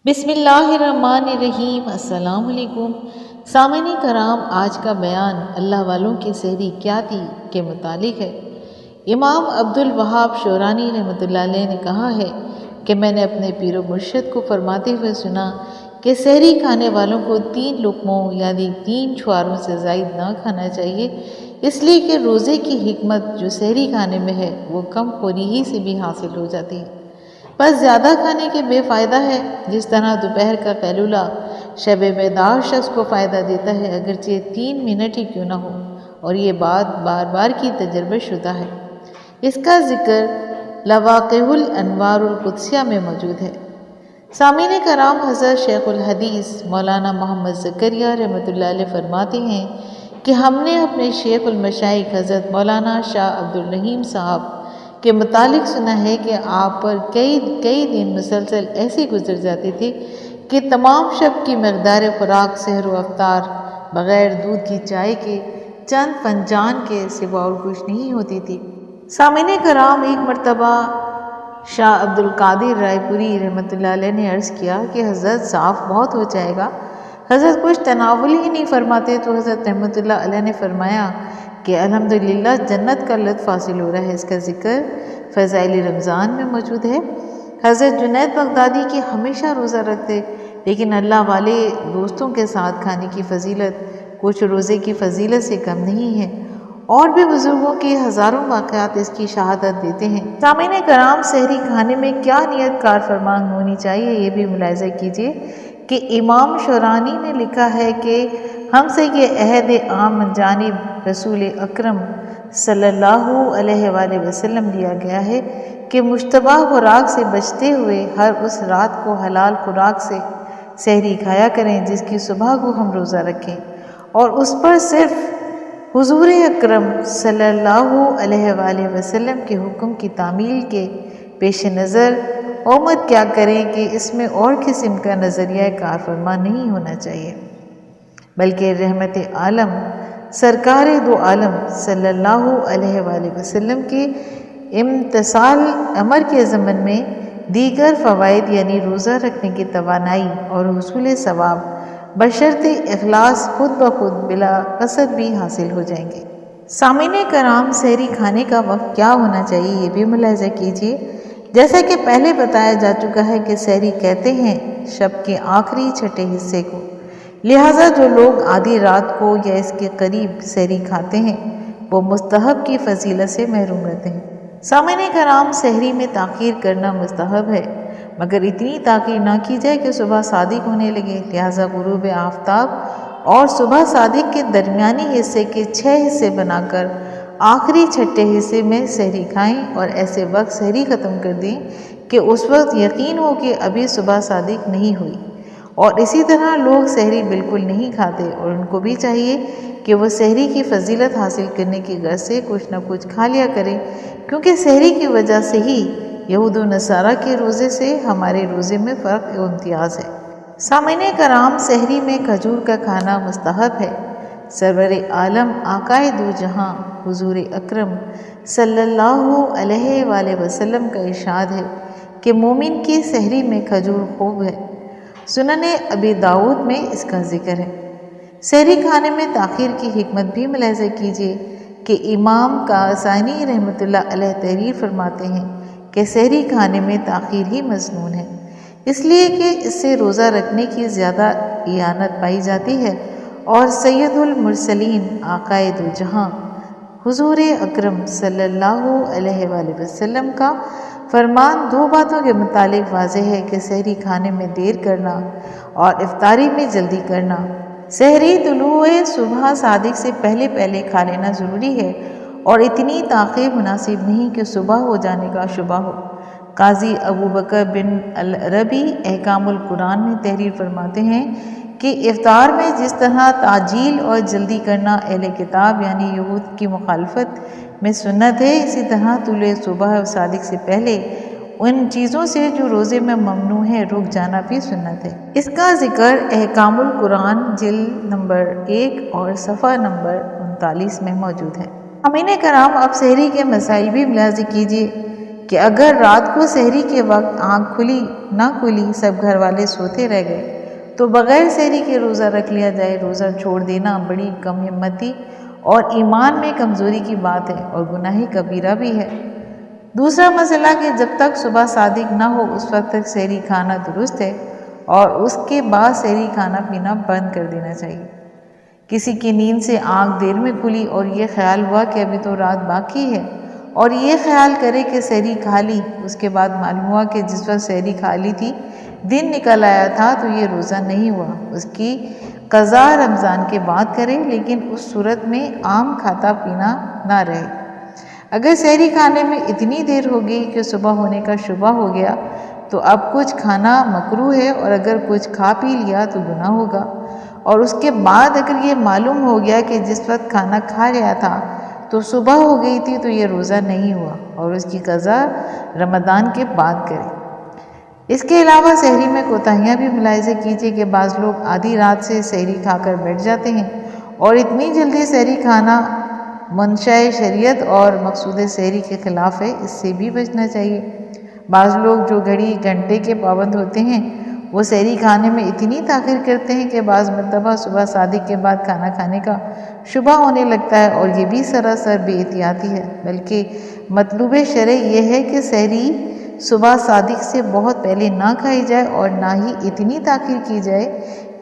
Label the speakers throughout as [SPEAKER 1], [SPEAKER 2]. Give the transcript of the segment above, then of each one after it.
[SPEAKER 1] बिस्मिल्लाहिर्रहमानिर्रहीम। अस्सलाम वालेकुम। सामईन कराम, आज का बयान अल्लाह वालों की सहरी क्या थी के मुतालिक है। इमाम अब्दुल वहाब शौरानी रहमतुल्लाह अलैह ने कहा है कि मैंने अपने पीरो मुर्शिद को फरमाते हुए सुना कि सहरी खाने वालों को 3 लुक़मों यानी 3 छुआरों से ज़ायद ना खाना चाहिए, इसलिए कि रोज़े की हिकमत जो सहरी खाने में है वो कम खोरी ही से भी हासिल हो जाती है। बस ज़्यादा खाने के बेफ़ायदा है। जिस तरह दोपहर का कैलूला शब बेदार शख्स को फ़ायदा देता है, अगरचे 3 मिनट ही क्यों ना हो, और ये बात बार बार की तजर्बा शुदा है। इसका जिक्र लवाक़िउल अनवारुल कुद्सिया में मौजूद है। सामीन कराम, हज़रत शेखुल हदीस मौलाना मोहम्मद ज़करिया रहमतुल्लाह अलैह फरमाते हैं कि हमने अपने शेखुल मशाइख हज़रत मौलाना शाह अब्दुल रहीम साहब के मुतालिक सुना है कि आप पर कई दिन मुसलसल ऐसे गुजर जाते थे कि तमाम शब की मकदार खुराक सहर व अफ्तार बग़ैर दूध की चाय के चंद फंजान के सिवा और कुछ नहीं होती थी। सामीन कराम, एक मरतबा शाह अब्दुल कादिर रायपुरी रहमतुल्लाह अलैह ने अर्ज़ किया कि हज़रत साफ़ बहुत हो जाएगा, हज़रत कुछ तनावुल ही नहीं फरमाते। तो हज़रत रहमतुल्लाह अलैह ने फरमाया कि अल्हम्दुलिल्लाह जन्नत का लुत्फ़ हासिल हो रहा है। इसका ज़िक्र फ़ज़ाइल रमज़ान में मौजूद है। हज़रत जुनैद बगदादी के हमेशा रोज़ा रखते, लेकिन अल्लाह वाले दोस्तों के साथ खाने की फ़जीलत कुछ रोज़े की फ़जीलत से कम नहीं है, और भी बुज़ुर्गों के हज़ारों वाक़यात इसकी शहादत देते हैं। सामीन कराम, सहरी खाने में क्या नियत कार फरमान होनी चाहिए, ये भी मुलाहिज़ा कीजिए कि इमाम शौरानी ने लिखा है कि हमसे ये अहद आम जानिब रसूल अकरम सल्लल्लाहु अलैहि वसल्लम दिया गया है कि मुश्तबा खुराक से बचते हुए हर उस रात को हलाल खुराक से सहरी खाया करें जिसकी सुबह को हम रोज़ा रखें, और उस पर सिर्फ हुजूर अकरम सल्लल्लाहु अलैहि वसल्लम के हुक्म की तामील के पेश नज़र उम्मत क्या करें कि इसमें और किस्म का नज़रिया कार फरमा नहीं होना चाहिए, बल्कि रहमत आलम सरकार दो आलम सल्लल्लाहु अलैहि वसल्लम के इम्तिसाल अमर के ज़मन में दीगर फ़वाइद यानी रोज़ा रखने की तवानाई और हुसूल सवाब बशर्ते इखलास खुद ब खुद बिला कसद भी हासिल हो जाएंगे। सामीन कराम, सहरी खाने का वक्त क्या होना चाहिए, ये भी मुलाहिज़ा कीजिए। जैसा कि पहले बताया जा चुका है कि सहरी कहते हैं शब के आखिरी छठे हिस्से को, लिहाजा जो लोग आधी रात को या इसके करीब सहरी खाते हैं वो मुस्तहब की फजीलत से महरूम रहते हैं। सामीन कराम, सहरी में ताख़ीर करना मुस्तहब है, मगर इतनी ताख़ीर ना की जाए कि सुबह सादिक होने लगे। लिहाजा गुरूब आफ्ताब और सुबह सादिक के दरमियानी हिस्से के 6 हिस्से बनाकर आखिरी छठे हिस्से में सहरी खाएं, और ऐसे वक्त सहरी ख़त्म कर दें कि उस वक्त यकीन हो कि अभी सुबह सादिक नहीं हुई। और इसी तरह लोग सहरी बिल्कुल नहीं खाते, और उनको भी चाहिए कि वो सहरी की फजीलत हासिल करने की गर्ज से कुछ न कुछ खा लिया करें, क्योंकि सहरी की वजह से ही यहूद व नसारा के रोज़े से हमारे रोज़े में फ़र्क व इम्तियाज़ है। सामीन कराम, सहरी में खजूर का खाना मुस्तहब है। सरवर आलम आकाए दो जहाँ हुजूर अकरम सल्लल्लाहु अलैहि वसल्लम का इरशाद है कि मोमिन की सहरी में खजूर खूब है। सुनने अबी दाऊद में इसका जिक्र है। सहरी खाने में ताख़ीर की हिकमत भी मुलाहिज़ा कीजिए कि इमाम कासानी रहमतुल्लाह अलैह तहरीर फरमाते हैं कि सहरी खाने में ताख़ीर ही मज़नून है, इसलिए कि इससे रोज़ा रखने की ज़्यादा इयानत पाई जाती है, और सैयदुल मुरसलीन आकाए दो जहाँ हुजूर अकरम सल्लल्लाहु अलैहि वसल्लम का फरमान 2 बातों के मुतालिक वाज़ेह है कि सहरी खाने में देर करना और इफ्तारी में जल्दी करना। सहरी तुलूए सुबह सादिक से पहले पहले खा लेना ज़रूरी है, और इतनी ताख़ीर मुनासिब नहीं कि सुबह हो जाने का शुबा हो। काजी अबू बकर बिन अल अरबी अहकामुल कुरान में तहरीर फरमाते हैं कि इफ्तार में जिस तरह ताजील और जल्दी करना अहले किताब यानी यहूद की मुखालफत में सुन्नत है, इसी तरह तुले सुबह और सादिक से पहले उन चीज़ों से जो रोज़े में ममनू है रुक जाना भी सुन्नत है। इसका जिक्र अहकामुल कुरान जिल्द नंबर 1 और सफ़ा नंबर 39 में मौजूद है। सामीन कराम, अब सहरी के मसाइल भी मुलाहिज़ा कीजिए कि अगर रात को सहरी के वक्त आँख खुली ना खुली सब घर वाले सोते रह गए तो बग़ैर सहरी के रोज़ा रख लिया जाए। रोज़ा छोड़ देना बड़ी कम हिम्मती और ईमान में कमज़ोरी की बात है और गुनाह कबीरा भी है। दूसरा मसला कि जब तक सुबह सादिक ना हो उस वक्त तक सहरी खाना दुरुस्त है और उसके बाद सहरी खाना पीना बंद कर देना चाहिए। किसी की नींद से आँख देर में खुली और ये ख्याल हुआ कि अभी तो रात बाकी है और ये ख्याल करे कि सहरी खा ली, उसके बाद मालूम हुआ कि जिस वक्त सहरी खा ली थी दिन निकल आया था तो ये रोज़ा नहीं हुआ। उसकी क़ज़ा रमज़ान के बाद करे, लेकिन उस सूरत में आम खाता पीना ना रहे। अगर सहरी खाने में इतनी देर हो गई कि सुबह होने का शुबा हो गया तो अब कुछ खाना मकरूह है और अगर कुछ खा पी लिया तो गुनाह होगा। और उसके बाद अगर ये मालूम हो गया कि जिस वक्त खाना खा लिया था तो सुबह हो गई थी तो ये रोज़ा नहीं हुआ और उसकी क़ज़ा रमज़ान के बाद करे। इसके अलावा सहरी में कोताहियाँ भी मुलाहिज़ा कीजिए कि बाज़ लोग आधी रात से सहरी खाकर बैठ जाते हैं और इतनी जल्दी सहरी खाना मंशाए शरीयत और मकसूद सहरी के ख़िलाफ़ है, इससे भी बचना चाहिए। बाज़ लोग जो घड़ी घंटे के पाबंद होते हैं वो सहरी खाने में इतनी ताख़ीर करते हैं कि बाज़ मरतबा सुबह सादिक के बाद खाना खाने का शुबा होने लगता है और ये भी सरासर बेएहतियाती है। बल्कि मतलूब शरई ये है कि सहरी सुबह सादिक से बहुत पहले ना खाई जाए और ना ही इतनी ताख़ीर की जाए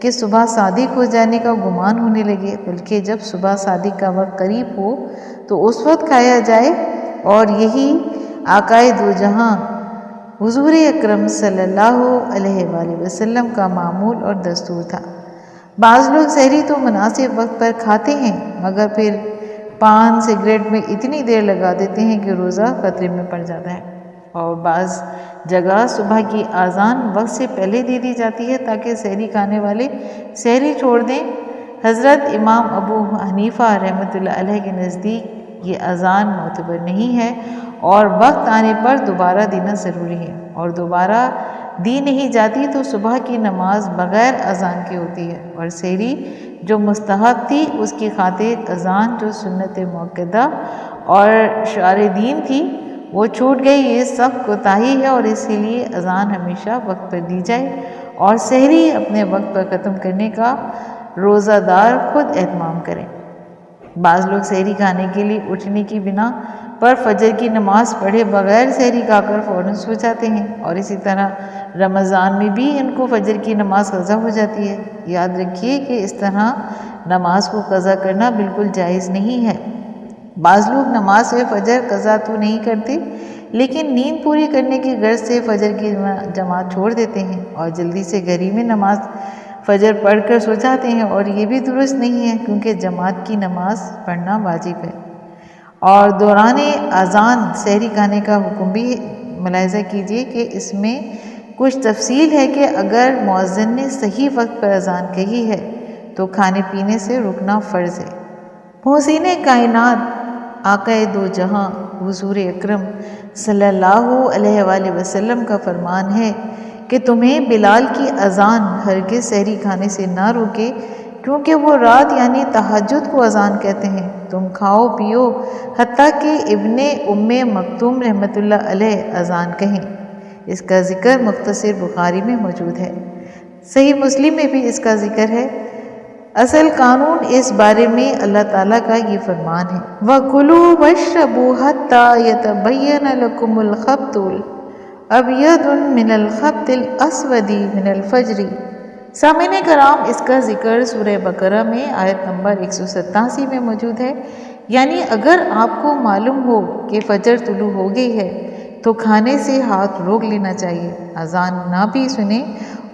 [SPEAKER 1] कि सुबह सादिक हो जाने का गुमान होने लगे, बल्कि जब सुबह सादिक का वक्त करीब हो तो उस वक्त खाया जाए। और यही आकाए दो जहां हुज़ूर अकरम सल्लल्लाहु अलैहि वसल्लम का मामूल और दस्तूर था। बाज़ लोग सहरी तो मुनासिब वक्त पर खाते हैं मगर फिर पान सिगरेट में इतनी देर लगा देते हैं कि रोज़ा खतरे में पड़ जाता है। और बाज़ जगह सुबह की आज़ान वक्त से पहले दे दी जाती है ताकि सहरी खाने वाले सहरी छोड़ दें। हज़रत इमाम अबू हनीफ़ा रहमतुल्लाह अलैह के नज़दीक ये अज़ान मोतबर नहीं है और वक्त आने पर दोबारा देना ज़रूरी है, और दोबारा दी नहीं जाती तो सुबह की नमाज बग़ैर अज़ान की होती है। और सहरी जो मुस्तहब थी उसकी खातिर अज़ान जो सुन्नत मुअक्कदा और शार दीन थी वो छूट गई। ये सब कोताही है और इसीलिए अज़ान हमेशा वक्त पर दी जाए और सहरी अपने वक्त पर ख़त्म करने का रोज़ादार खुद एहतमाम करें। बाज़ लोग सहरी खाने के लिए उठने की बिना पर फजर की नमाज़ पढ़े बग़ैर सहरी खाकर फ़ौरन सो जाते हैं और इसी तरह रमज़ान में भी इनको फजर की नमाज़ क़ज़ा हो जाती है। याद रखिए कि इस तरह नमाज को क़ज़ा करना बिल्कुल जायज़ नहीं है। बाज़ लोग नमाज में फ़जर क़ज़ा तो नहीं करते लेकिन नींद पूरी करने की गर्ज से फ़जर की जमात छोड़ देते हैं और जल्दी से घर ही में नमाज फ़जर पढ़कर सो जाते हैं, और ये भी दुरुस्त नहीं है क्योंकि जमात की नमाज पढ़ना वाजिब है। और दौरान अज़ान सहरी खाने का हुक्म भी मुलाहिज़ा कीजिए कि इसमें कुछ तफसील है कि अगर मुअज़्ज़िन ने सही वक्त पर अज़ान कही है तो खाने पीने से रुकना फ़र्ज़ है। मोहसिन कायनात आकाए दो जहां हुज़ूर अकरम सल्लल्लाहु अलैहि वसल्लम का फरमान है कि तुम्हें बिलाल की अज़ान हरगिज़ सहरी खाने से ना रोके क्योंकि वो रात यानी तहज्जुद को अज़ान कहते हैं। तुम खाओ पियो हत्ता कि इब्ने उम्मे मक्तूम रहमतुल्लाह अलैह अज़ान कहें। इसका ज़िक्र मुख्तसर बुखारी में मौजूद है। सही मुस्लिम में भी इसका ज़िक्र है। असल कानून इस बारे में अल्लाह ताला का ये फरमान है, वकुलू वशरबू हत्ता यतबय्यन लकुमुल खब्तुल अबयदुन मिनल खब्तिल अस्वदी मिनल फजरी। सामीन कराम, इसका जिक्र सूरह बकरा में आयत नंबर 187 में मौजूद है। यानी अगर आपको मालूम हो कि फजर तुलू हो गई है तो खाने से हाथ रोक लेना चाहिए, अज़ान ना भी सुने,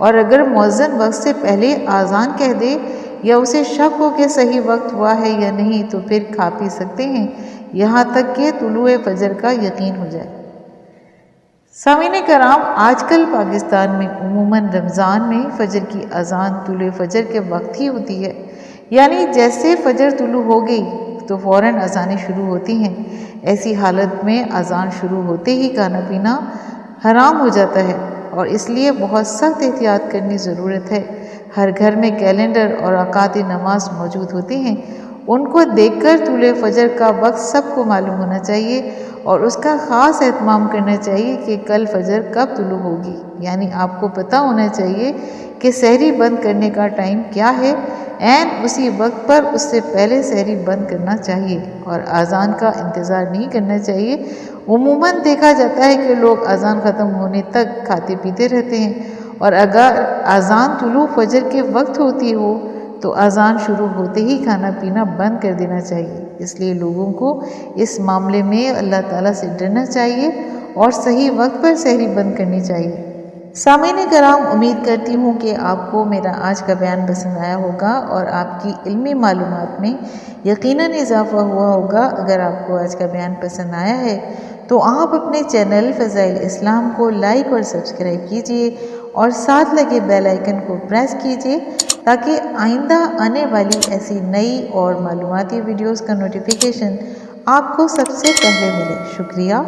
[SPEAKER 1] और अगर मुअज़्ज़िन वक्त से पहले अज़ान कह दे या उसे शक हो कि सही वक्त हुआ है या नहीं तो फिर खा पी सकते हैं यहाँ तक कि तुलूए फजर का यकीन हो जाए। सामीन कराम, आजकल पाकिस्तान में उमूमन रमज़ान में फ़जर की अज़ान तुलूए फजर के वक्त ही होती है। यानी जैसे फ़जर तुलू हो गई तो फ़ौरन अज़ानें शुरू होती हैं। ऐसी हालत में अज़ान शुरू होते ही खाना पीना हराम हो जाता है और इसलिए बहुत सख्त एहतियात करनी ज़रूरत है। हर घर में कैलेंडर और औकात नमाज मौजूद होते हैं उनको देखकर तूले फजर का वक्त सबको मालूम होना चाहिए और उसका ख़ास एहतमाम करना चाहिए कि कल फजर कब तुलू होगी। यानी आपको पता होना चाहिए कि सहरी बंद करने का टाइम क्या है। ऐन उसी वक्त पर उससे पहले सहरी बंद करना चाहिए और अज़ान का इंतज़ार नहीं करना चाहिए। उमूमन देखा जाता है कि लोग अज़ान ख़त्म होने तक खाते पीते रहते हैं और अगर अज़ान तुलू फजर के वक्त होती हो तो अज़ान शुरू होते ही खाना पीना बंद कर देना चाहिए। इसलिए लोगों को इस मामले में अल्लाह ताला से डरना चाहिए और सही वक्त पर सहरी बंद करनी चाहिए। सामीन कराम, उम्मीद करती हूँ कि आपको मेरा आज का बयान पसंद आया होगा और आपकी इल्मी मालूमात में यकीनन इजाफ़ा हुआ होगा। अगर आपको आज का बयान पसंद आया है तो आप अपने चैनल फ़ज़ाइल इस्लाम को लाइक और सब्सक्राइब कीजिए और साथ लगे बेल आइकन को प्रेस कीजिए ताकि आइंदा आने वाली ऐसी नई और मालूमाती वीडियोज़ का नोटिफिकेशन आपको सबसे पहले मिले। शुक्रिया।